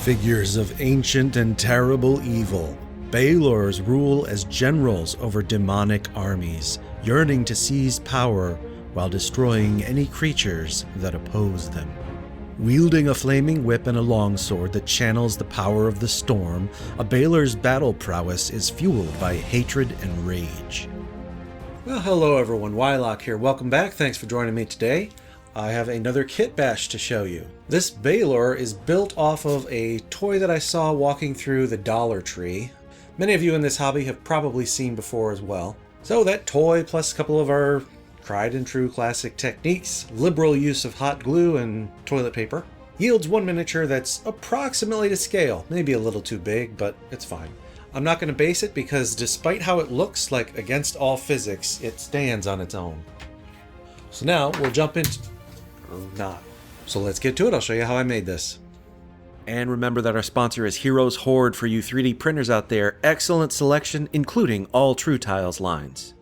Figures of ancient and terrible evil, BALORs rule as generals over demonic armies, yearning to seize power while destroying any creatures that oppose them. Wielding a flaming whip and a longsword that channels the power of the storm, a BALOR's battle prowess is fueled by hatred and rage. Well, hello everyone, Wylock here. Welcome back. Thanks for joining me today. I have another kit bash to show you. This BALOR is built off of a toy that I saw walking through the Dollar Tree. Many of you in this hobby have probably seen before as well. So that toy plus a couple of our tried and true classic techniques, liberal use of hot glue and toilet paper, yields one miniature that's approximately to scale. Maybe a little too big, but it's fine. I'm not going to base it because despite how it looks like against all physics, it stands on its own. So now we'll jump into... not. So let's get to it. I'll show you how I made this. And remember that our sponsor is Heroes Horde for you 3D printers out there. Excellent selection, including all True Tiles lines.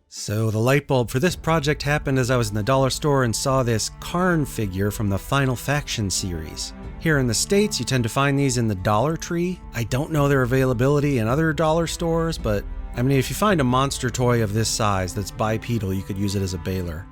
So the light bulb for this project happened as I was in the dollar store and saw this Karn figure from the Final Faction series. Here in the States, you tend to find these in the Dollar Tree. I don't know their availability in other dollar stores, but I mean, if you find a monster toy of this size that's bipedal, you could use it as a BALOR.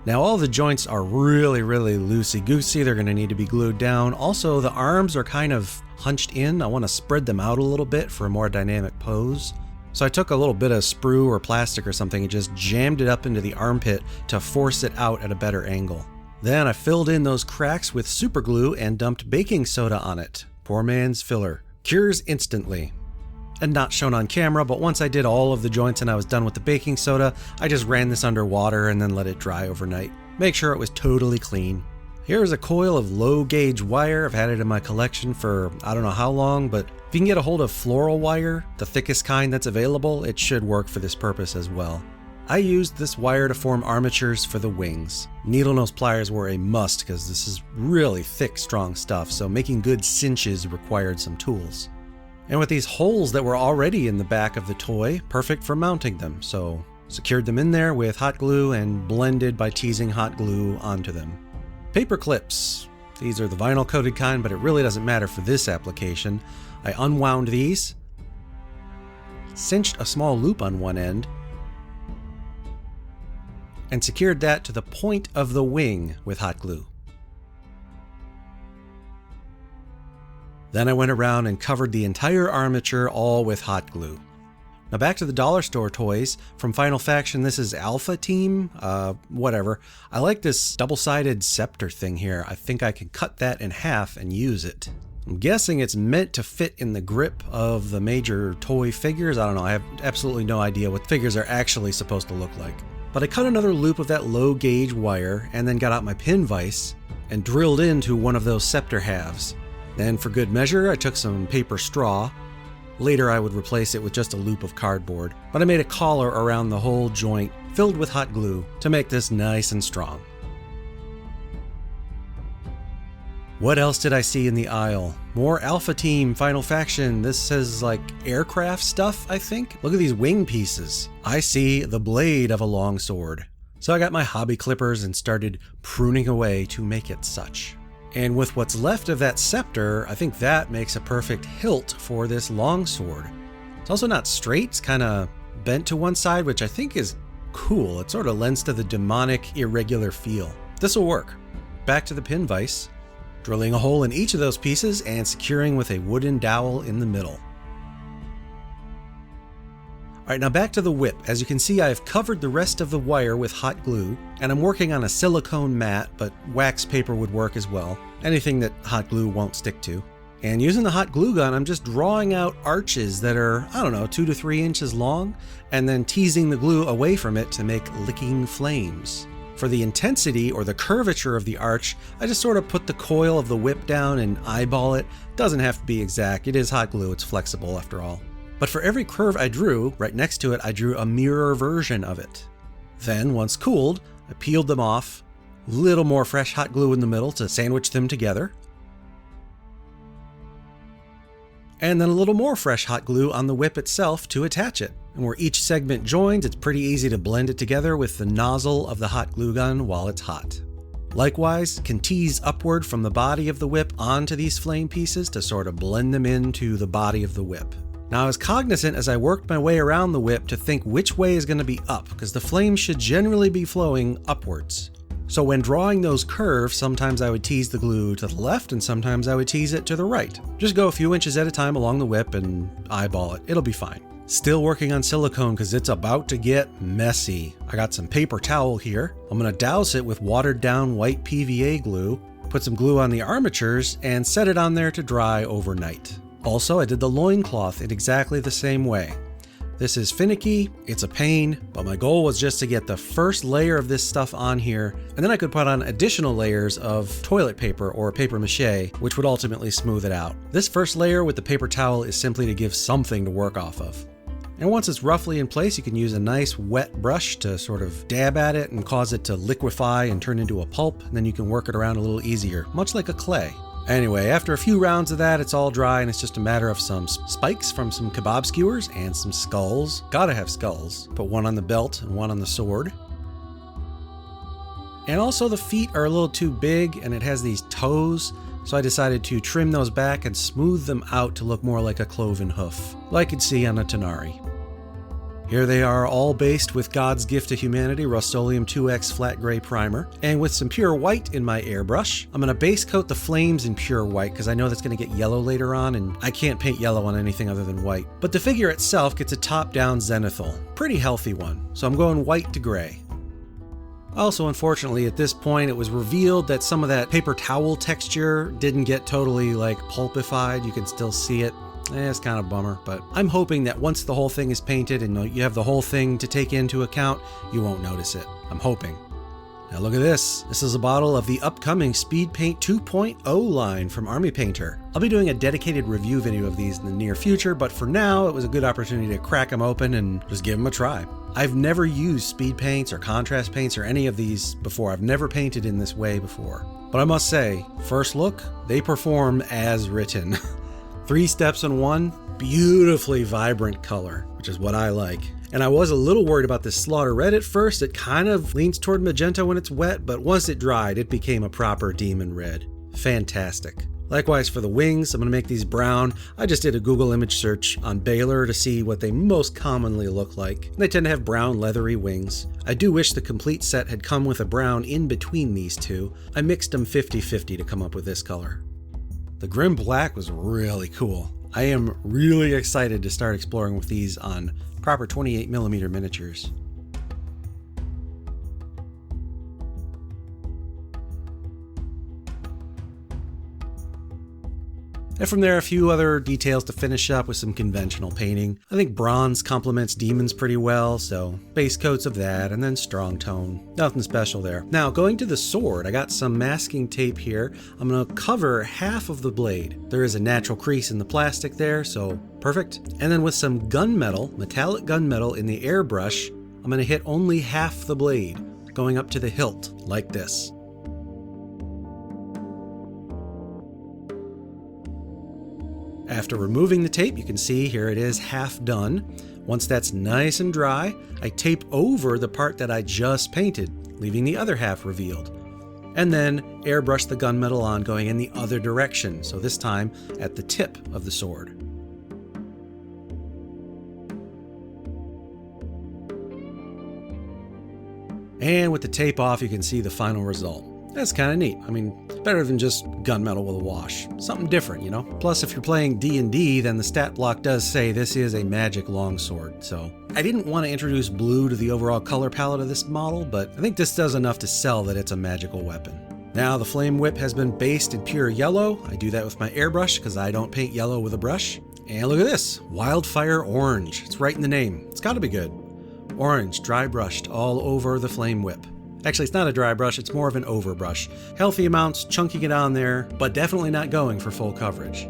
Now all the joints are really loosey-goosey. They're going to need to be glued down. Also, the arms are kind of hunched in. I want to spread them out a little bit for a more dynamic pose. So I took a little bit of sprue or plastic or something and just jammed it up into the armpit to force it out at a better angle. Then I filled in those cracks with super glue and dumped baking soda on it. Poor man's filler. Cures instantly. And not shown on camera, but once I did all of the joints and I was done with the baking soda, I just ran this under water and then let it dry overnight. Make sure it was totally clean. Here's a coil of low gauge wire. I've had it in my collection for I don't know how long, but if you can get a hold of floral wire, the thickest kind that's available, it should work for this purpose as well. I used this wire to form armatures for the wings. Needle nose pliers were a must because this is really thick, strong stuff, so making good cinches required some tools. And with these holes that were already in the back of the toy, perfect for mounting them, so secured them in there with hot glue and blended by teasing hot glue onto them. Paper clips. These are the vinyl coated kind, but it really doesn't matter for this application. I unwound these, cinched a small loop on one end, and secured that to the point of the wing with hot glue. Then I went around and covered the entire armature all with hot glue. Now back to the dollar store toys. From Final Faction, this is Alpha Team, whatever. I like this double-sided scepter thing here. I think I can cut that in half and use it. I'm guessing it's meant to fit in the grip of the major toy figures. I don't know, I have absolutely no idea what figures are actually supposed to look like. But I cut another loop of that low gauge wire and then got out my pin vise and drilled into one of those scepter halves. Then for good measure, I took some paper straw. Later I would replace it with just a loop of cardboard, but I made a collar around the whole joint filled with hot glue to make this nice and strong. What else did I see in the aisle? More Alpha Team, Final Faction. This says like aircraft stuff, I think. Look at these wing pieces. I see the blade of a longsword. So I got my hobby clippers and started pruning away to make it such. And with what's left of that scepter, I think that makes a perfect hilt for this longsword. It's also not straight, it's kind of bent to one side, which I think is cool. It sort of lends to the demonic, irregular feel. This will work. Back to the pin vise, drilling a hole in each of those pieces and securing with a wooden dowel in the middle. Alright, now back to the whip. As you can see, I've covered the rest of the wire with hot glue, and I'm working on a silicone mat, but wax paper would work as well. Anything that hot glue won't stick to. And using the hot glue gun, I'm just drawing out arches that are, 2 to 3 inches long, and then teasing the glue away from it to make licking flames. For the intensity or the curvature of the arch, I just sort of put the coil of the whip down and eyeball it. Doesn't have to be exact, it is hot glue, it's flexible after all. But for every curve I drew, right next to it, I drew a mirror version of it. Then, once cooled, I peeled them off, little more fresh hot glue in the middle to sandwich them together, and then a little more fresh hot glue on the whip itself to attach it. And where each segment joins, it's pretty easy to blend it together with the nozzle of the hot glue gun while it's hot. Likewise, can tease upward from the body of the whip onto these flame pieces to sort of blend them into the body of the whip. Now I was cognizant as I worked my way around the whip to think which way is going to be up, because the flame should generally be flowing upwards. So when drawing those curves, sometimes I would tease the glue to the left and sometimes I would tease it to the right. Just go a few inches at a time along the whip and eyeball it. It'll be fine. Still working on silicone because it's about to get messy. I got some paper towel here. I'm going to douse it with watered down white PVA glue, put some glue on the armatures, and set it on there to dry overnight. Also, I did the loincloth in exactly the same way. This is finicky, it's a pain, but my goal was just to get the first layer of this stuff on here, and then I could put on additional layers of toilet paper or paper mache, which would ultimately smooth it out. This first layer with the paper towel is simply to give something to work off of. And once it's roughly in place, you can use a nice wet brush to sort of dab at it and cause it to liquefy and turn into a pulp, and then you can work it around a little easier, much like a clay. Anyway, after a few rounds of that, it's all dry and it's just a matter of some spikes from some kebab skewers and some skulls. Gotta have skulls. Put one on the belt and one on the sword. And also the feet are a little too big and it has these toes, so I decided to trim those back and smooth them out to look more like a cloven hoof, like you'd see on a Tanari. Here they are, all based with God's gift to humanity, Rust-Oleum 2X flat gray primer. And with some pure white in my airbrush, I'm going to base coat the flames in pure white because I know that's going to get yellow later on, and I can't paint yellow on anything other than white. But the figure itself gets a top-down zenithal, pretty healthy one, so I'm going white to gray. Also, unfortunately, at this point, it was revealed that some of that paper towel texture didn't get totally like pulpified. You can still see it. It's kind of a bummer, but I'm hoping that once the whole thing is painted and you have the whole thing to take into account, you won't notice it. I'm hoping. Now look at this. This is a bottle of the upcoming Speed Paint 2.0 line from Army Painter. I'll be doing a dedicated review video of these in the near future, but for now, it was a good opportunity to crack them open and just give them a try. I've never used speed paints or contrast paints or any of these before. I've never painted in this way before. But I must say, first look, they perform as written. 3 steps in one, beautifully vibrant color, which is what I like. And I was a little worried about this Slaughter Red at first. It kind of leans toward magenta when it's wet, but once it dried, it became a proper demon red. Fantastic. Likewise for the wings, I'm going to make these brown. I just did a Google image search on BALOR to see what they most commonly look like. They tend to have brown leathery wings. I do wish the complete set had come with a brown in between these two. I mixed them 50-50 to come up with this color. The Grim Black was really cool. I am really excited to start exploring with these on proper 28mm miniatures. And from there, a few other details to finish up with some conventional painting. I think bronze complements demons pretty well, so base coats of that, and then strong tone. Nothing special there. Now, going to the sword, I got some masking tape here. I'm going to cover half of the blade. There is a natural crease in the plastic there, so perfect. And then with some gunmetal, metallic gunmetal in the airbrush, I'm going to hit only half the blade, going up to the hilt, like this. After removing the tape, you can see here it is half done. Once that's nice and dry, I tape over the part that I just painted, leaving the other half revealed. And then airbrush the gunmetal on going in the other direction, so this time at the tip of the sword. And with the tape off, you can see the final result. That's kind of neat. I mean, better than just gunmetal with a wash. Something different, you know? Plus, if you're playing D&D, then the stat block does say this is a magic longsword, so I didn't want to introduce blue to the overall color palette of this model, but I think this does enough to sell that it's a magical weapon. Now, the flame whip has been based in pure yellow. I do that with my airbrush because I don't paint yellow with a brush. And look at this, Wildfire Orange. It's right in the name. It's got to be good. Orange, dry brushed all over the flame whip. Actually, it's not a dry brush, it's more of an overbrush. Healthy amounts, chunking it on there, but definitely not going for full coverage.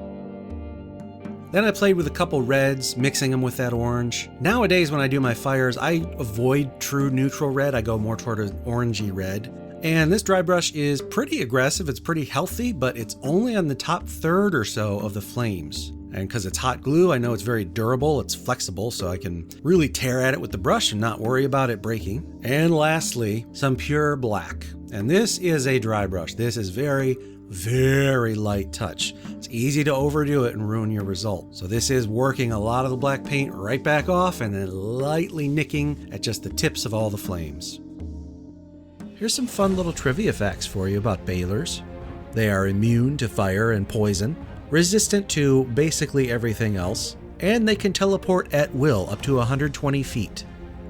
Then I played with a couple reds, mixing them with that orange. Nowadays, when I do my fires, I avoid true neutral red. I go more toward an orangey red. And this dry brush is pretty aggressive, it's pretty healthy, but it's only on the top third or so of the flames. And because it's hot glue, I know it's very durable, it's flexible, so I can really tear at it with the brush and not worry about it breaking. And lastly, some pure black. And this is a dry brush. This is very, very light touch. It's easy to overdo it and ruin your result. So this is working a lot of the black paint right back off and then lightly nicking at just the tips of all the flames. Here's some fun little trivia facts for you about balors. They are immune to fire and poison, resistant to basically everything else, and they can teleport at will up to 120 feet.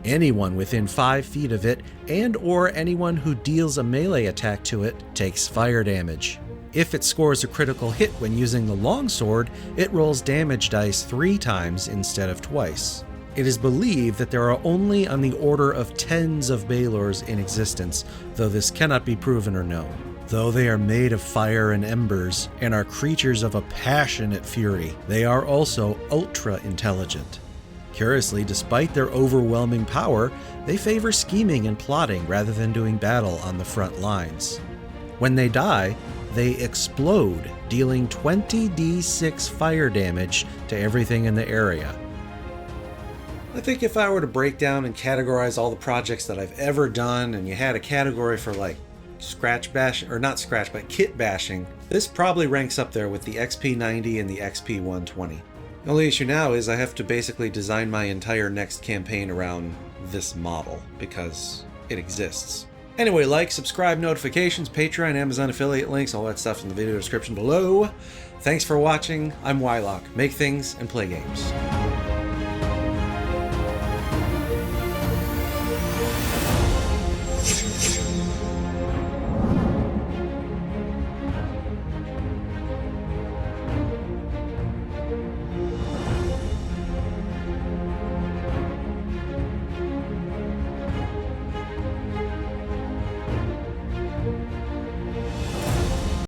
Anyone within 5 feet of it and or anyone who deals a melee attack to it takes fire damage. If it scores a critical hit when using the longsword, it rolls damage dice 3 times instead of twice. It is believed that there are only on the order of tens of balors in existence, though this cannot be proven or known. Though they are made of fire and embers and are creatures of a passionate fury, they are also ultra intelligent. Curiously, despite their overwhelming power, they favor scheming and plotting rather than doing battle on the front lines. When they die, they explode, dealing 20d6 fire damage to everything in the area. I think if I were to break down and categorize all the projects that I've ever done, and you had a category for like scratch bash, or not scratch, but kit bashing, this probably ranks up there with the XP90 and the XP120. The only issue now is I have to basically design my entire next campaign around this model, because it exists. Anyway, like, subscribe, notifications, Patreon, Amazon affiliate links, all that stuff in the video description below. Thanks for watching. I'm Wylock. Make things and play games.